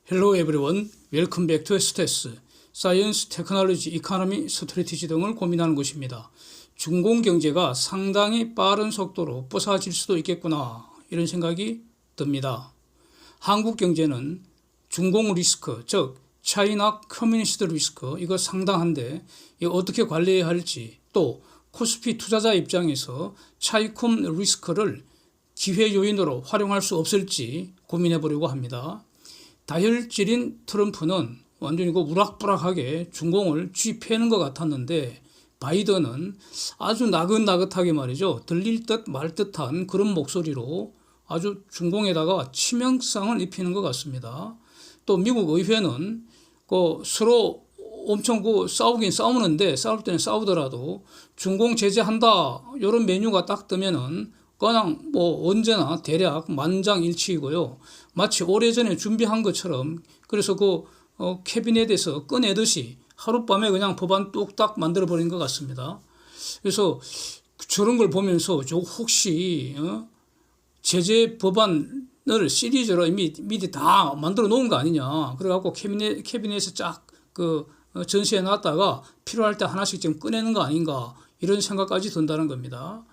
Hello everyone, welcome back to STS, Science, Technology, Economy, Strategy 등을 고민하는 곳입니다. 중공경제가 상당히 빠른 속도로 부서질 수도 있겠구나 이런 생각이 듭니다. 한국 경제는 중공 리스크, 즉 차이나 커뮤니스트 리스크 이거 상당한데 이거 어떻게 관리해야 할지, 또 코스피 투자자 입장에서 차이콤 리스크를 기회 요인으로 활용할 수 없을지 고민해 보려고 합니다. 다혈질인 트럼프는 완전히 우락부락하게 중공을 쥐패는 것 같았는데, 바이든은 아주 나긋나긋하게 말이죠, 들릴 듯 말 듯한 그런 목소리로 아주 중공에다가 치명상을 입히는 것 같습니다. 또 미국 의회는 서로 엄청 싸우긴 싸우는데, 싸울 때는 싸우더라도 중공 제재한다 이런 메뉴가 딱 뜨면은 그냥 언제나 대략 만장일치이고요. 마치 오래전에 준비한 것처럼, 그래서 캐비넷에서 꺼내듯이 하룻밤에 그냥 법안 뚝딱 만들어버린 것 같습니다. 그래서 저런 걸 보면서 혹시 제재 법안을 시리즈로 미리 다 만들어 놓은 거 아니냐. 그래갖고 캐비넷에 쫙 전시해 놨다가 필요할 때 하나씩 지금 꺼내는 거 아닌가, 이런 생각까지 든다는 겁니다.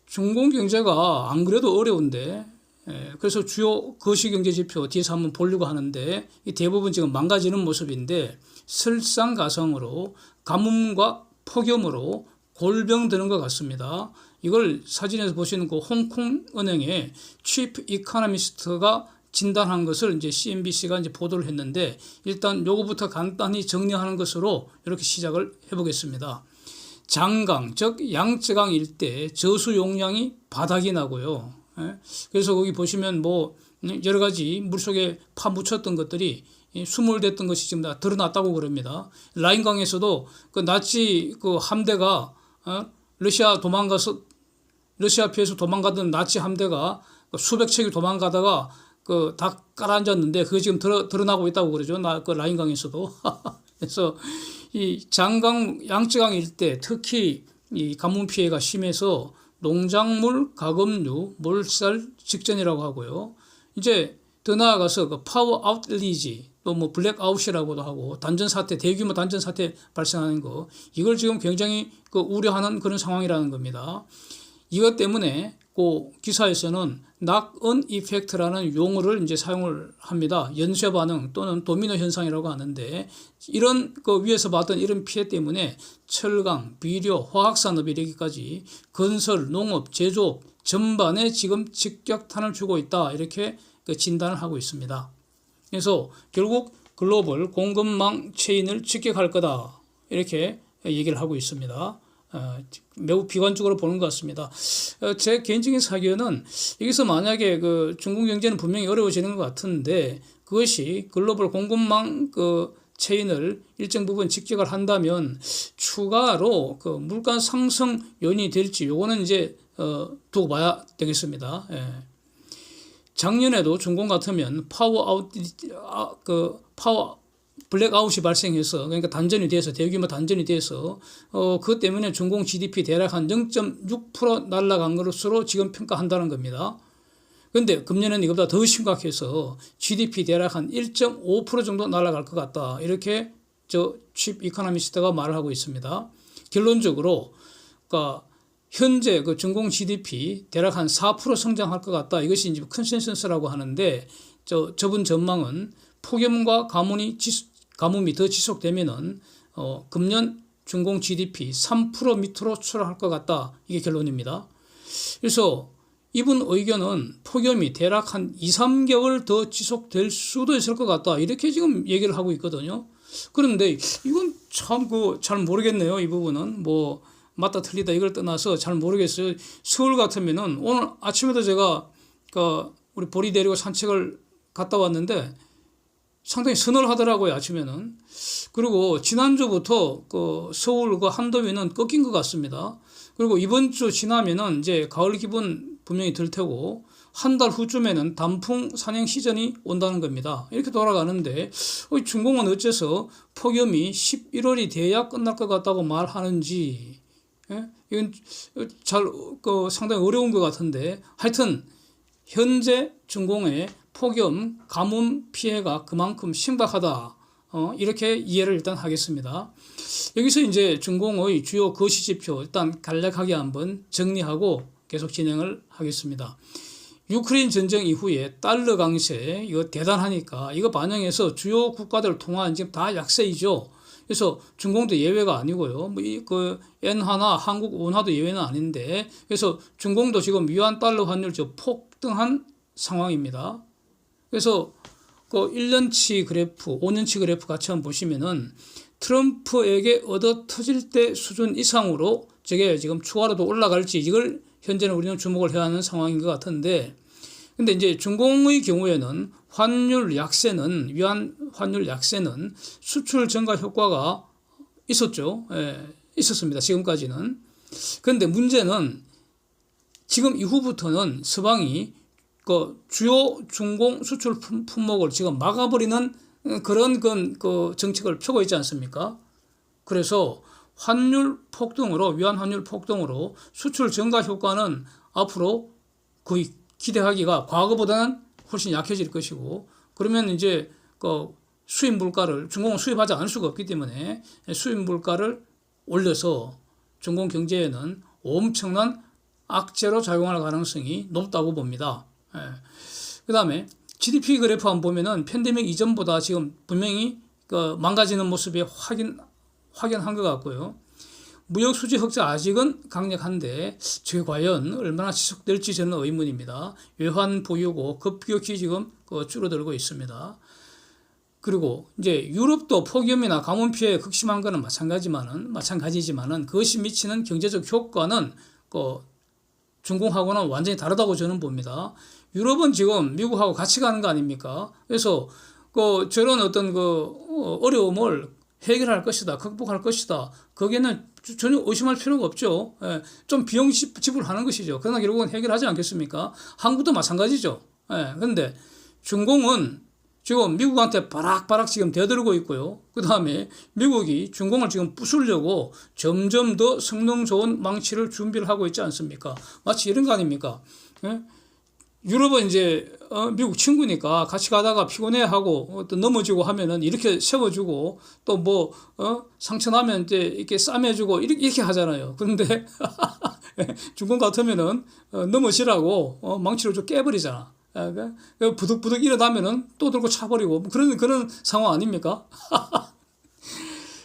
중공 경제가 안 그래도 어려운데, 그래서 주요 거시경제 지표 뒤에서 한번 보려고 하는데, 이 대부분 지금 망가지는 모습인데, 설상가상으로 가뭄과 폭염으로 골병드는 것 같습니다. 이걸 사진에서 보시는 홍콩 은행의 치프 이코노미스트가 진단한 것을 이제 CNBC가 이제 보도를 했는데, 일단 요거부터 간단히 정리하는 것으로 이렇게 시작을 해보겠습니다. 장강, 즉 양쯔강 일대 저수 용량이 바닥이 나고요. 그래서 거기 보시면 여러 가지 물속에 파묻혔던 것들이 수몰됐던 것이 지금 다 드러났다고 그럽니다. 라인강에서도 나치 함대가 러시아 피해서 도망가던 나치 함대가 수백 척이 도망가다가 다 깔아앉았는데, 그게 지금 드러나고 있다고 그러죠. 라인강에서도. 그래서 이 양쯔강 일대 특히 이 가뭄 피해가 심해서 농작물 가금류 몰살 직전이라고 하고요. 이제 더 나아가서 파워 아웃리지, 또 블랙아웃이라고도 하고 대규모 단전 사태 발생하는 거, 이걸 지금 굉장히 우려하는 그런 상황이라는 겁니다. 이것 때문에 기사에서는 낙온 이펙트라는 용어를 이제 사용을 합니다. 연쇄 반응 또는 도미노 현상이라고 하는데, 이런 위에서 봤던 이런 피해 때문에 철강, 비료, 화학산업에 이르기까지 건설, 농업, 제조업 전반에 지금 직격탄을 주고 있다, 이렇게 진단을 하고 있습니다. 그래서 결국 글로벌 공급망 체인을 직격할 거다, 이렇게 얘기를 하고 있습니다. 매우 비관적으로 보는 것 같습니다. 제 개인적인 사견은, 여기서 만약에 중국 경제는 분명히 어려워지는 것 같은데, 그것이 글로벌 공급망 체인을 일정 부분 직격을 한다면 추가로 물가 상승 요인이 될지, 요거는 이제 두고 봐야 되겠습니다. 작년에도 중공 같으면 블랙아웃이 발생해서, 그러니까 대규모 단전이 돼서 그것 때문에 중공 GDP 대략 한 0.6% 날아간 것으로 지금 평가한다는 겁니다. 그런데 금년에는 이것보다 더 심각해서 GDP 대략 한 1.5% 정도 날아갈 것 같다, 이렇게 칩 이코노미스트가 말을 하고 있습니다. 결론적으로 현재 중공 GDP 대략 한 4% 성장할 것 같다, 이것이 이제 컨센서스라고 하는데, 저번 전망은 폭염과 가뭄이 더 지속되면은 금년 중공 GDP 3% 밑으로 추락할 것 같다, 이게 결론입니다. 그래서 이분 의견은 폭염이 대략 한 2, 3개월 더 지속될 수도 있을 것 같다, 이렇게 지금 얘기를 하고 있거든요. 그런데 이건 참 잘 모르겠네요. 이 부분은 맞다 틀리다 이걸 떠나서 잘 모르겠어요. 서울 같으면은 오늘 아침에도 제가 우리 보리 데리고 산책을 갔다 왔는데 상당히 서늘하더라고요, 아침에는. 그리고 지난주부터 서울 한더위는 꺾인 것 같습니다. 그리고 이번 주 지나면은 이제 가을 기분 분명히 들 테고, 한 달 후쯤에는 단풍 산행 시즌이 온다는 겁니다. 이렇게 돌아가는데, 중공은 어째서 폭염이 11월이 돼야 끝날 것 같다고 말하는지, 이건 상당히 어려운 것 같은데, 하여튼 현재 중공의 폭염, 가뭄 피해가 그만큼 심각하다. 이렇게 이해를 일단 하겠습니다. 여기서 이제 중공의 주요 거시지표 일단 간략하게 한번 정리하고 계속 진행을 하겠습니다. 유크레인 전쟁 이후에 달러 강세 이거 대단하니까 이거 반영해서 주요 국가들 통화는 지금 다 약세이죠. 그래서 중공도 예외가 아니고요. 그 엔화나 한국 원화도 예외는 아닌데 그래서 중공도 지금 위안 달러 환율 폭등한 상황입니다. 그래서 그 1년치 그래프, 5년치 그래프 같이 한번 보시면은 트럼프에게 얻어 터질 때 수준 이상으로 저게 지금 추가로도 올라갈지 이걸 현재는 우리는 주목을 해야 하는 상황인 것 같은데 근데 이제 중공의 경우에는 환율 약세는 위안 환율 약세는 수출 증가 효과가 있었죠. 예, 있었습니다. 지금까지는. 그런데 문제는 지금 이후부터는 서방이 그 주요 중공 수출 품목을 지금 막아버리는 그런 그 정책을 펴고 있지 않습니까? 그래서 환율 폭등으로 위안 환율 폭등으로 수출 증가 효과는 앞으로 거의 기대하기가 과거보다는 훨씬 약해질 것이고 그러면 이제 그 수입 물가를 중공은 수입하지 않을 수가 없기 때문에 수입 물가를 올려서 중공 경제에는 엄청난 악재로 작용할 가능성이 높다고 봅니다. 예. 그 다음에 GDP 그래프 한번 보면은 팬데믹 이전보다 지금 분명히 그 망가지는 모습이 확연한 것 같고요. 무역 수지 흑자 아직은 강력한데 저게 과연 얼마나 지속될지 저는 의문입니다. 외환 보유고 급격히 지금 줄어들고 있습니다. 그리고 이제 유럽도 폭염이나 가뭄 피해 극심한 것은 마찬가지지만은 그것이 미치는 경제적 효과는 중공하고는 완전히 다르다고 저는 봅니다. 유럽은 지금 미국하고 같이 가는 거 아닙니까? 그래서 저런 어떤 어려움을 해결할 것이다, 극복할 것이다. 거기에는 전혀 의심할 필요가 없죠. 예, 좀 비용 지불하는 것이죠. 그러나 결국은 해결하지 않겠습니까? 한국도 마찬가지죠. 예, 그런데 중공은 지금 미국한테 바락바락 지금 대들고 있고요. 그 다음에 미국이 중공을 지금 부수려고 점점 더 성능 좋은 망치를 준비를 하고 있지 않습니까? 마치 이런 거 아닙니까? 예? 유럽은 이제 미국 친구니까 같이 가다가 피곤해하고 또 넘어지고 하면은 이렇게 세워주고 또 상처 나면 이제 이렇게 싸매주고 이렇게 하잖아요. 그런데 중공 같으면은 넘어지라고 망치로 좀 깨버리잖아. 부득부득 일어나면은 또 들고 차버리고 그런 상황 아닙니까?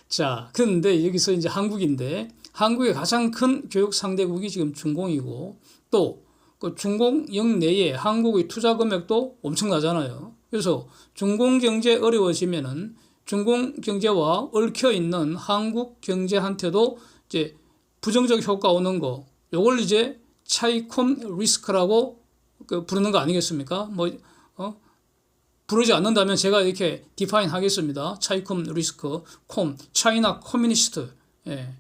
자, 그런데 여기서 이제 한국인데 한국의 가장 큰 교육 상대국이 지금 중공이고 또 그 중공 영내에 한국의 투자 금액도 엄청나잖아요. 그래서 중공 경제 어려워지면은 중공 경제와 얽혀 있는 한국 경제한테도 이제 부정적 효과 오는 거, 요걸 이제 차이콤 리스크라고 부르는 거 아니겠습니까? 부르지 않는다면 제가 이렇게 디파인 하겠습니다. 차이콤 리스크, 차이나 커뮤니스트, 예,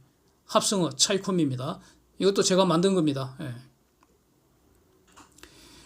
합성어 차이콤입니다. 이것도 제가 만든 겁니다. 예.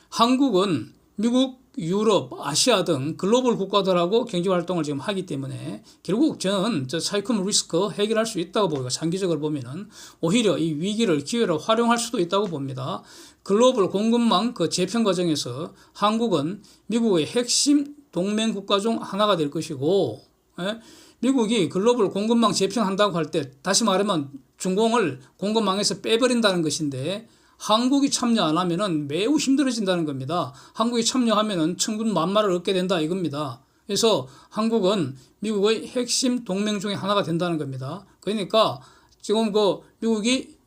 한국은 미국, 유럽, 아시아 등 글로벌 국가들하고 경제활동을 지금 하기 때문에 결국 저는 차이콤 리스크 해결할 수 있다고 보고 장기적으로 보면은 오히려 이 위기를 기회로 활용할 수도 있다고 봅니다. 글로벌 공급망 재편 과정에서 한국은 미국의 핵심 동맹 국가 중 하나가 될 것이고, 예? 미국이 글로벌 공급망 재편한다고 할 때 다시 말하면 중공을 공급망에서 빼버린다는 것인데 한국이 참여 안 하면은 매우 힘들어진다는 겁니다. 한국이 참여하면은 천군 만마를 얻게 된다 이겁니다. 그래서 한국은 미국의 핵심 동맹 중에 하나가 된다는 겁니다. 그러니까 지금 미국이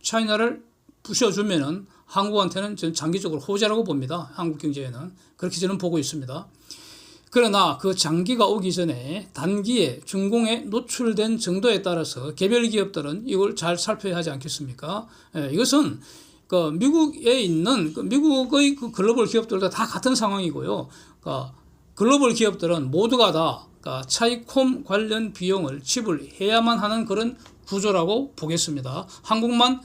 차이나를 부셔주면은 한국한테는 저는 장기적으로 호재라고 봅니다. 한국 경제에는. 그렇게 저는 보고 있습니다. 그러나 그 장기가 오기 전에 단기에 중공에 노출된 정도에 따라서 개별 기업들은 이걸 잘 살펴야 하지 않겠습니까? 예, 이것은 미국에 있는 미국의 글로벌 기업들도 다 같은 상황이고요. 글로벌 기업들은 모두가 다 차이콤 관련 비용을 지불해야만 하는 그런 구조라고 보겠습니다. 한국만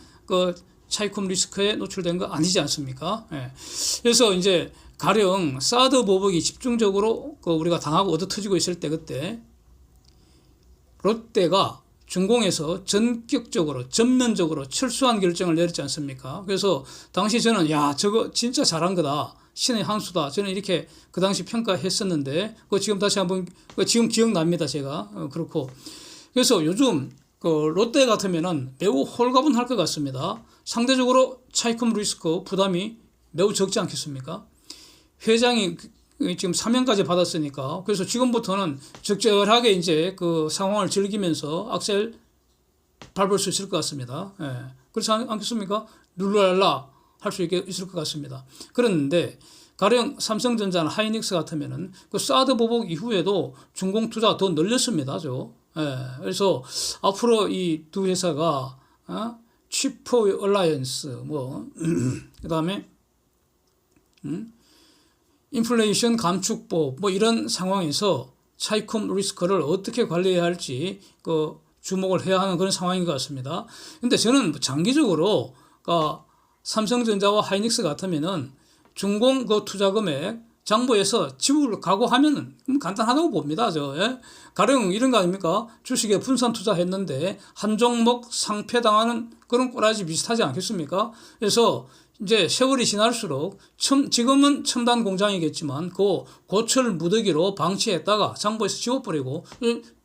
차이콤 리스크에 노출된 거 아니지 않습니까? 예. 그래서 이제 가령 사드 보복이 집중적으로 우리가 당하고 얻어 터지고 있을 때 그때 롯데가 중공에서 전면적으로 철수한 결정을 내렸지 않습니까? 그래서 당시 저는 저거 진짜 잘한 거다. 신의 한 수다. 저는 이렇게 그 당시 평가했었는데, 지금 다시 한번, 지금 기억납니다. 제가. 그렇고. 그래서 요즘 그 롯데 같으면은 매우 홀가분할 것 같습니다. 상대적으로 차이컴 리스크 부담이 매우 적지 않겠습니까? 회장이 지금 사면까지 받았으니까, 그래서 지금부터는 적절하게 이제 그 상황을 즐기면서 악셀 밟을 수 있을 것 같습니다. 예. 그렇지 않겠습니까? 룰랄라 할 수 있을 것 같습니다. 그런데 가령 삼성전자나 하이닉스 같으면은 그 사드 보복 이후에도 중공 투자 더 늘렸습니다. 예. 그래서 앞으로 이 두 회사가 치프 얼라이언스 그다음에 인플레이션 감축법 이런 상황에서 차이컴 리스크를 어떻게 관리해야 할지 주목을 해야 하는 그런 상황인 것 같습니다. 근데 저는 장기적으로 삼성전자와 하이닉스 같으면은 중공 투자 금액 장부에서 지불을 각오하면은 간단하다고 봅니다. 예? 가령 이런 거 아닙니까? 주식에 분산 투자했는데 한 종목 상폐당하는 그런 꼬라지 비슷하지 않겠습니까? 그래서 이제 세월이 지날수록 지금은 첨단 공장이겠지만 그 고철 무더기로 방치했다가 장부에서 지워버리고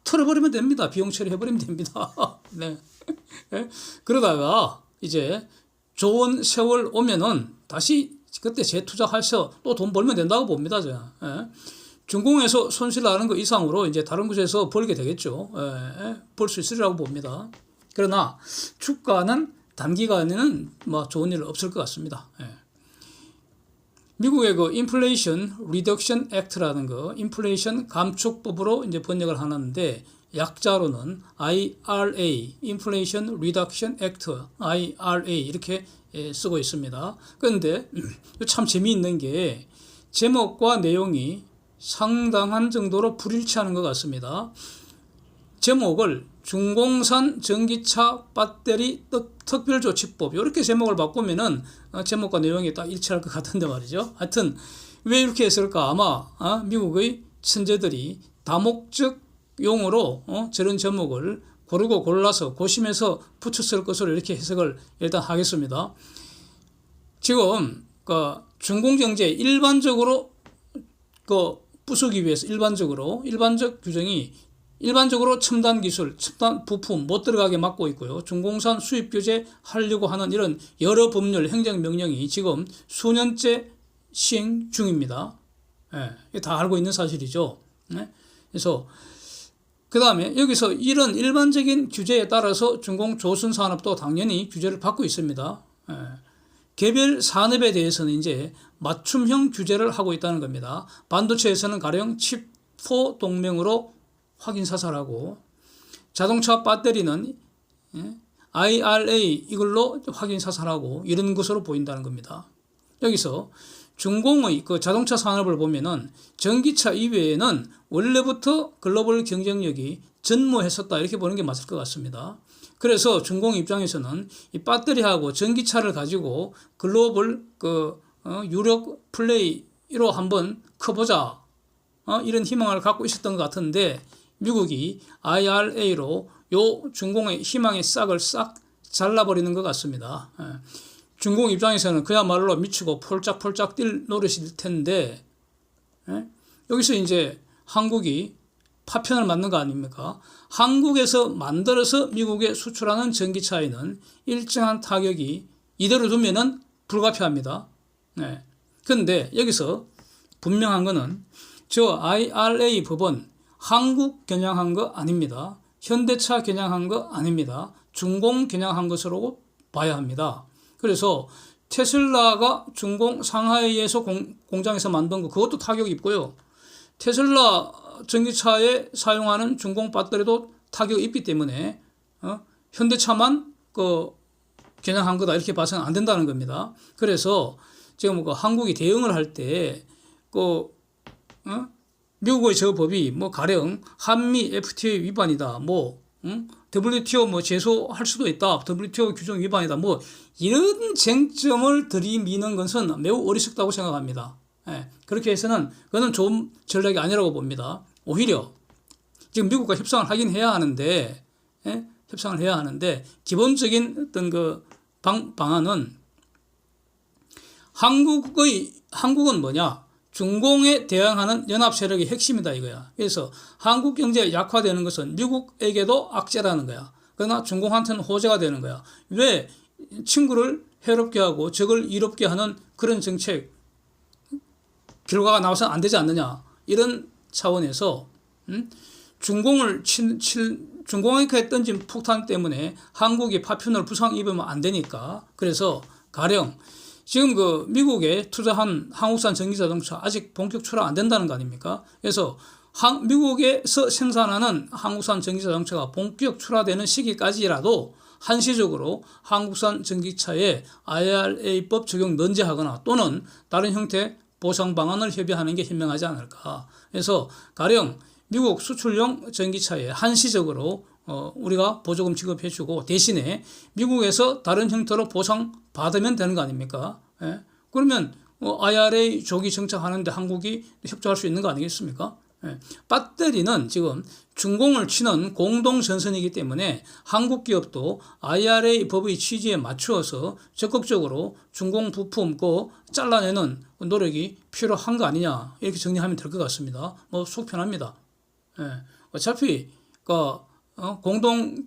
털어버리면 됩니다. 비용 처리해버리면 됩니다. 네. 그러다가 이제 좋은 세월 오면은 다시 그때 재투자해서 또 돈 벌면 된다고 봅니다. 제가. 중공에서 손실 나는 거 이상으로 이제 다른 곳에서 벌게 되겠죠. 벌 수 있으리라고 봅니다. 그러나 주가는 단기간에는 좋은 일 없을 것 같습니다. 미국의 인플레이션 리덕션 액트라는 인플레이션 감축법으로 이제 번역을 하는데 약자로는 IRA, 인플레이션 리덕션 액트, IRA 이렇게 쓰고 있습니다. 그런데 참 재미있는 게 제목과 내용이 상당한 정도로 불일치하는 것 같습니다. 제목을 중공산 전기차 배터리 특별조치법 이렇게 제목을 바꾸면은 제목과 내용이 딱 일치할 것 같은데 말이죠. 하여튼 왜 이렇게 했을까? 아마 미국의 천재들이 다목적 용어로 저런 제목을 고르고 골라서 고심해서 붙였을 것으로 이렇게 해석을 일단 하겠습니다. 지금 중공경제 일반적으로 부수기 위해서 일반적 규정이 일반적으로 첨단 기술, 첨단 부품 못 들어가게 막고 있고요. 중공산 수입 규제 하려고 하는 이런 여러 법률, 행정명령이 지금 수년째 시행 중입니다. 다 알고 있는 사실이죠. 그래서 그 다음에 여기서 이런 일반적인 규제에 따라서 중공조선산업도 당연히 규제를 받고 있습니다. 개별 산업에 대해서는 이제 맞춤형 규제를 하고 있다는 겁니다. 반도체에서는 가령 칩4 동맹으로 확인 사살하고 자동차 배터리는 IRA 이걸로 확인 사살하고 이런 것으로 보인다는 겁니다. 여기서 중공의 자동차 산업을 보면은 전기차 이외에는 원래부터 글로벌 경쟁력이 전무했었다 이렇게 보는 게 맞을 것 같습니다. 그래서 중공 입장에서는 이 배터리하고 전기차를 가지고 글로벌 유력 플레이로 한번 커보자 이런 희망을 갖고 있었던 것 같은데 미국이 IRA로 요 중공의 희망의 싹을 싹 잘라버리는 것 같습니다. 중공 입장에서는 그야말로 미치고 폴짝폴짝 뛸 노릇일 텐데 여기서 이제 한국이 파편을 맞는 거 아닙니까? 한국에서 만들어서 미국에 수출하는 전기차에는 일정한 타격이 이대로 두면은 불가피합니다. 그런데 여기서 분명한 거는 저 IRA 법은 한국 겨냥한 거 아닙니다. 현대차 겨냥한 거 아닙니다. 중공 겨냥한 것으로 봐야 합니다. 그래서 테슬라가 중공 상하이에서 공장에서 만든 거 그것도 타격이 있고요. 테슬라 전기차에 사용하는 중공 배터리도 타격이 있기 때문에 현대차만 겨냥한 거다 이렇게 봐서는 안 된다는 겁니다. 그래서 지금 한국이 대응을 할 때 미국의 저 법이 가령 한미 FTA 위반이다, WTO 제소할 수도 있다, WTO 규정 위반이다, 이런 쟁점을 들이미는 것은 매우 어리석다고 생각합니다. 그렇게 해서는 그거는 좋은 전략이 아니라고 봅니다. 오히려 지금 미국과 협상을 하긴 해야 하는데, 기본적인 어떤 방안은 한국의 한국은 뭐냐? 중공에 대항하는 연합 세력의 핵심이다 이거야. 그래서 한국 경제가 약화되는 것은 미국에게도 악재라는 거야. 그러나 중공한테는 호재가 되는 거야. 왜 친구를 해롭게 하고 적을 이롭게 하는 그런 정책 결과가 나와서는 안 되지 않느냐. 이런 차원에서 중공에게 던진 폭탄 때문에 한국이 파편을 부상 입으면 안 되니까. 그래서 가령 지금 그 미국에 투자한 한국산 전기자동차 아직 본격 출하 안 된다는 거 아닙니까? 그래서 미국에서 생산하는 한국산 전기자동차가 본격 출하되는 시기까지라도 한시적으로 한국산 전기차에 IRA법 적용 면제하거나 또는 다른 형태 보상 방안을 협의하는 게 현명하지 않을까. 그래서 가령 미국 수출용 전기차에 한시적으로 우리가 보조금 지급해주고 대신에 미국에서 다른 형태로 보상 받으면 되는 거 아닙니까? 예? 그러면 IRA 조기 정착하는데 한국이 협조할 수 있는 거 아니겠습니까? 예. 배터리는 지금 중공을 치는 공동 전선이기 때문에 한국 기업도 IRA 법의 취지에 맞추어서 적극적으로 중공 부품 잘라내는 노력이 필요한 거 아니냐 이렇게 정리하면 될 것 같습니다. 뭐 속 편합니다. 예. 어차피 공동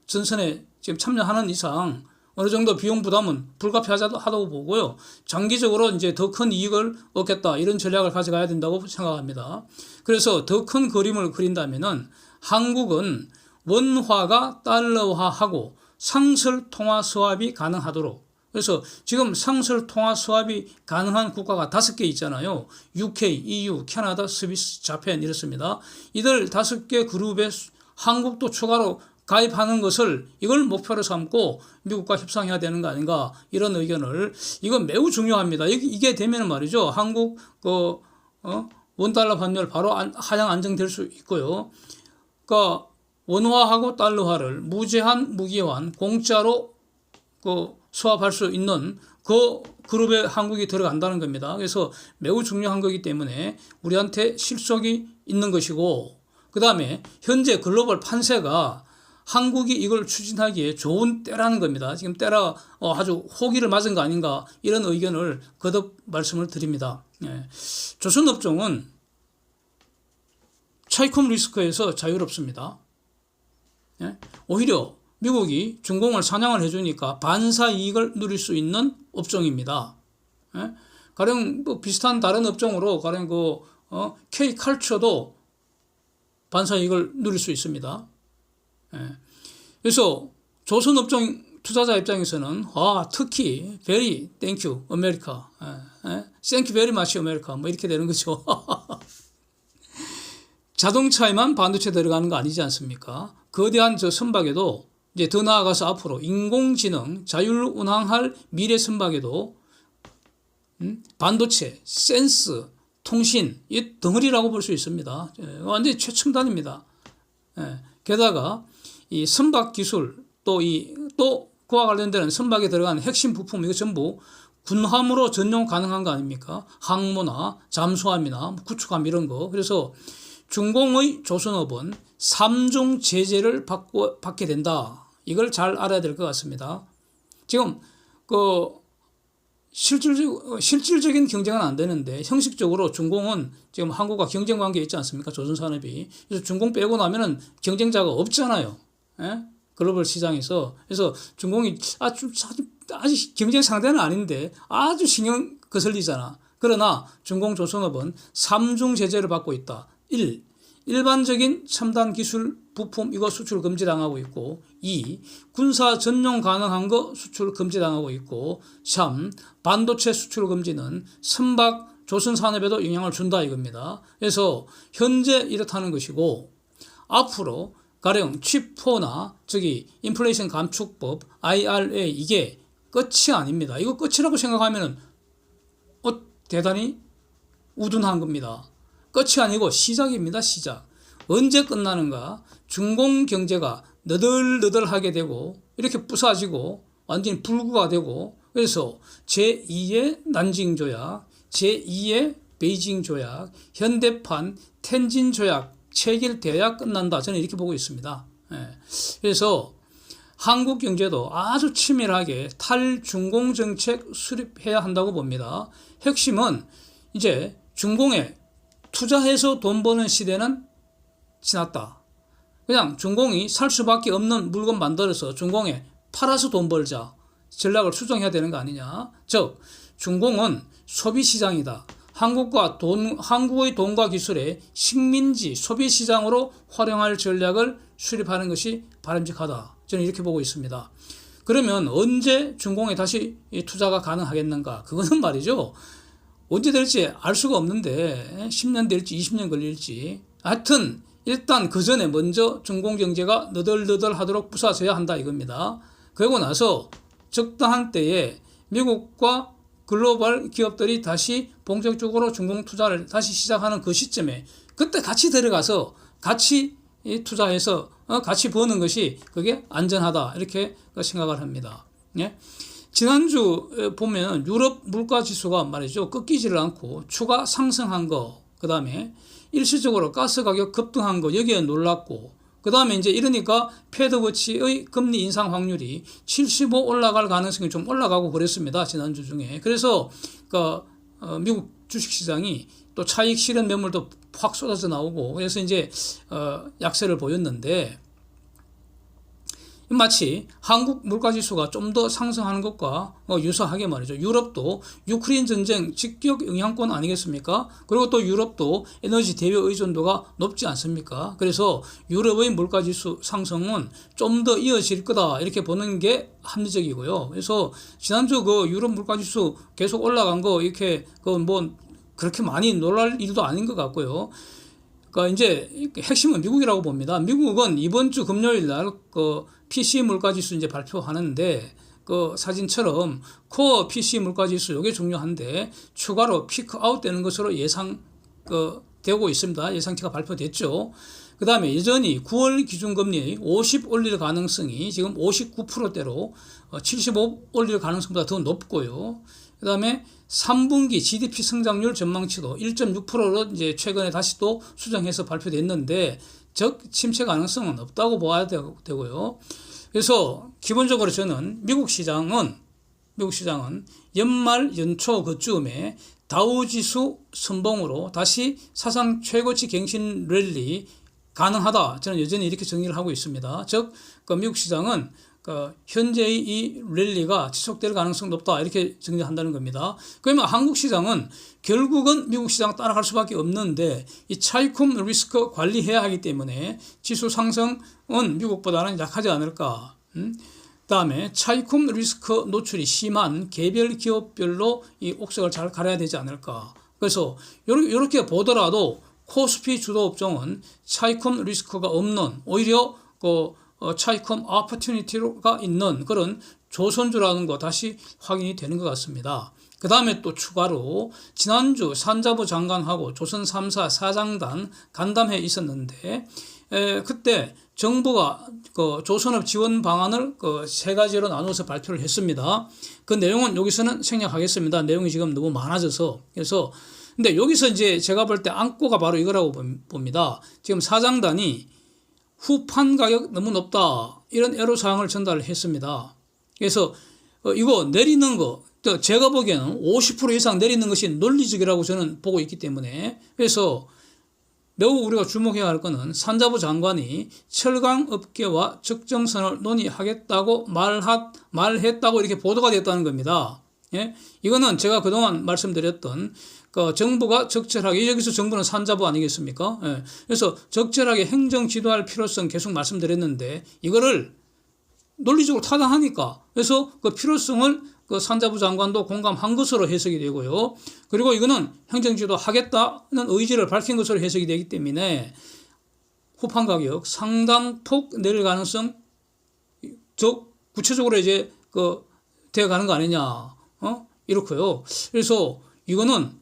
전선에 지금 참여하는 이상 어느 정도 비용 부담은 불가피하다고 보고요. 장기적으로 이제 더 큰 이익을 얻겠다 이런 전략을 가져가야 된다고 생각합니다. 그래서 더 큰 그림을 그린다면은 한국은 원화가 달러화하고 상설 통화 수합이 가능하도록. 그래서 지금 상설 통화 수합이 가능한 국가가 5개 있잖아요. UK, EU, 캐나다, 스위스, 자펜 이렇습니다. 이들 5개 그룹에 한국도 추가로 가입하는 것을 이걸 목표로 삼고 미국과 협상해야 되는 거 아닌가 이런 의견을 이건 매우 중요합니다. 이게 되면 말이죠. 한국 원달러 환율 바로 하향 안정될 수 있고요. 그러니까 원화하고 달러화를 무제한 무기환 공짜로 수합할 수 있는 그 그룹에 한국이 들어간다는 겁니다. 그래서 매우 중요한 거기 때문에 우리한테 실속이 있는 것이고 그 다음에 현재 글로벌 판세가 한국이 이걸 추진하기에 좋은 때라는 겁니다. 지금 때라 아주 호기를 맞은 거 아닌가 이런 의견을 거듭 말씀을 드립니다. 예. 조선업종은 차이콤 리스크에서 자유롭습니다. 예. 오히려 미국이 중공을 사냥을 해주니까 반사 이익을 누릴 수 있는 업종입니다. 예. 가령 비슷한 다른 업종으로 가령 K칼처도 반사 이익을 누릴 수 있습니다. 예. 그래서 조선업종 투자자 입장에서는 특히 very thank you America, thank you very much America 뭐 이렇게 되는 거죠. 자동차에만 반도체 들어가는 거 아니지 않습니까? 거대한 선박에도 이제 더 나아가서 앞으로 인공지능 자율운항할 미래 선박에도 반도체, 센스, 통신 이 덩어리라고 볼 수 있습니다. 완전히 최첨단입니다. 게다가 이 선박 기술 또 그와 관련되는 선박에 들어간 핵심 부품 이거 전부 군함으로 전용 가능한 거 아닙니까? 항모나 잠수함이나 구축함 이런 거. 그래서 중공의 조선업은 3중 제재를 받게 된다. 이걸 잘 알아야 될 것 같습니다. 지금 실질적인 경쟁은 안 되는데 형식적으로 중공은 지금 한국과 경쟁 관계에 있지 않습니까? 조선산업이. 그래서 중공 빼고 나면은 경쟁자가 없잖아요. 예? 글로벌 시장에서. 그래서 중공이 아주 경쟁 상대는 아닌데 아주 신경 거슬리잖아. 그러나 중공 조선업은 3중 제재를 받고 있다. 1. 일반적인 첨단 기술 부품 이거 수출 금지당하고 있고 2. 군사 전용 가능한 거 수출 금지당하고 있고 3. 반도체 수출 금지는 선박 조선 산업에도 영향을 준다 이겁니다. 그래서 현재 이렇다는 것이고 앞으로 가령 칩4나 인플레이션 감축법 IRA 이게 끝이 아닙니다. 이거 끝이라고 생각하면은 대단히 우둔한 겁니다. 끝이 아니고 시작입니다. 시작. 언제 끝나는가? 중공 경제가 너덜너덜하게 되고 이렇게 부서지고 완전히 불구가 되고 그래서 제2의 난징 조약, 제2의 베이징 조약, 현대판 텐진 조약 체결돼야 끝난다. 저는 이렇게 보고 있습니다. 그래서 한국 경제도 아주 치밀하게 탈중공 정책 수립해야 한다고 봅니다. 핵심은 이제 중공에 투자해서 돈 버는 시대는 지났다. 그냥 중공이 살 수밖에 없는 물건 만들어서 중공에 팔아서 돈 벌자 전략을 수정해야 되는 거 아니냐. 즉 중공은 소비시장이다. 한국의 돈과 기술의 식민지 소비시장으로 활용할 전략을 수립하는 것이 바람직하다. 저는 이렇게 보고 있습니다. 그러면 언제 중공에 다시 투자가 가능하겠는가? 그거는 말이죠. 언제 될지 알 수가 없는데 10년 될지 20년 걸릴지 하여튼 일단 그 전에 먼저 중공경제가 너덜너덜 하도록 부사져야 한다 이겁니다. 그러고 나서 적당한 때에 미국과 글로벌 기업들이 다시 본격적으로 중공 투자를 다시 시작하는 그 시점에 그때 같이 들어가서 같이 투자해서 같이 버는 것이 그게 안전하다 이렇게 생각을 합니다. 예? 지난주 보면 유럽 물가지수가 말이죠. 꺾이지를 않고 추가 상승한 거, 그 다음에 일시적으로 가스 가격 급등한 거 여기에 놀랐고, 그 다음에 이제 이러니까 패드워치의 금리 인상 확률이 75 올라갈 가능성이 좀 올라가고 그랬습니다. 지난주 중에. 그래서 미국 주식시장이 또 차익 실현 매물도 확 쏟아져 나오고 그래서 이제 약세를 보였는데 마치 한국 물가지수가 좀 더 상승하는 것과 유사하게 말이죠. 유럽도 유크레인 전쟁 직격 영향권 아니겠습니까? 그리고 또 유럽도 에너지 대외 의존도가 높지 않습니까? 그래서 유럽의 물가지수 상승은 좀 더 이어질 거다 이렇게 보는 게 합리적이고요. 그래서 지난주 그 유럽 물가지수 계속 올라간 거 이렇게 그렇게 많이 놀랄 일도 아닌 것 같고요. 그러니까 이제 핵심은 미국이라고 봅니다. 미국은 이번 주 금요일 날 PC 물가지수 이제 발표하는데 그 사진처럼 코어 PC 물가지수 이게 중요한데 추가로 피크아웃 되는 것으로 되고 있습니다. 예상치가 발표됐죠. 그 다음에 여전히 9월 기준금리 50 올릴 가능성이 지금 59%대로 75 올릴 가능성보다 더 높고요. 그 다음에 3분기 GDP 성장률 전망치도 1.6%로 이제 최근에 다시 또 수정해서 발표됐는데 즉 침체 가능성은 없다고 봐야 되고요. 그래서 기본적으로 저는 미국 시장은 연말 연초 그쯤에 다우지수 선봉으로 다시 사상 최고치 갱신 랠리 가능하다. 저는 여전히 이렇게 정리를 하고 있습니다. 즉 미국 시장은 현재의 이 랠리가 지속될 가능성이 높다 이렇게 정리한다는 겁니다. 그러면 한국 시장은 결국은 미국 시장 따라갈 수밖에 없는데 이 차익홈 리스크 관리해야 하기 때문에 지수 상승은 미국보다는 약하지 않을까. 그다음에 차익홈 리스크 노출이 심한 개별 기업별로 이 옥석을 잘 가려야 되지 않을까. 그래서 이렇게 보더라도 코스피 주도 업종은 차익홈 리스크가 없는 오히려 차익홈 오퍼튜니티가 있는 그런 조선주라는 거 다시 확인이 되는 것 같습니다. 그 다음에 또 추가로 지난주 산자부 장관하고 조선 3사 사장단 간담회 있었는데 그때 정부가 조선업 지원 방안을 세 가지로 나눠서 발표를 했습니다. 그 내용은 여기서는 생략하겠습니다. 내용이 지금 너무 많아져서. 그래서 근데 여기서 이제 제가 볼 때 안고가 바로 이거라고 봅니다. 지금 사장단이 후판 가격 너무 높다 이런 애로사항을 전달을 했습니다. 그래서 이거 내리는 거 제가 보기에는 50% 이상 내리는 것이 논리적이라고 저는 보고 있기 때문에 그래서 매우 우리가 주목해야 할 것은 산자부 장관이 철강업계와 적정선을 논의하겠다고 말했다고 이렇게 보도가 됐다는 겁니다. 예? 이거는 제가 그동안 말씀드렸던 정부가 적절하게 여기서 정부는 산자부 아니겠습니까? 예. 그래서 적절하게 행정 지도할 필요성 계속 말씀드렸는데 이거를 논리적으로 타당하니까 그래서 그 필요성을 산자부 장관도 공감한 것으로 해석이 되고요. 그리고 이거는 행정 지도 하겠다는 의지를 밝힌 것으로 해석이 되기 때문에 후판 가격 상당폭 내릴 가능성 구체적으로 이제 되어 가는 거 아니냐. 이렇고요. 그래서 이거는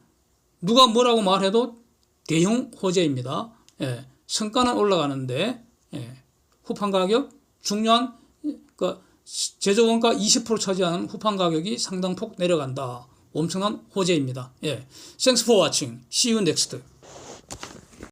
누가 뭐라고 말해도 대형 호재입니다. 예, 성과는 올라가는데 후판 가격 중요한 제조원가 20% 차지하는 후판 가격이 상당폭 내려간다. 엄청난 호재입니다. 예, Thanks for watching. See you next.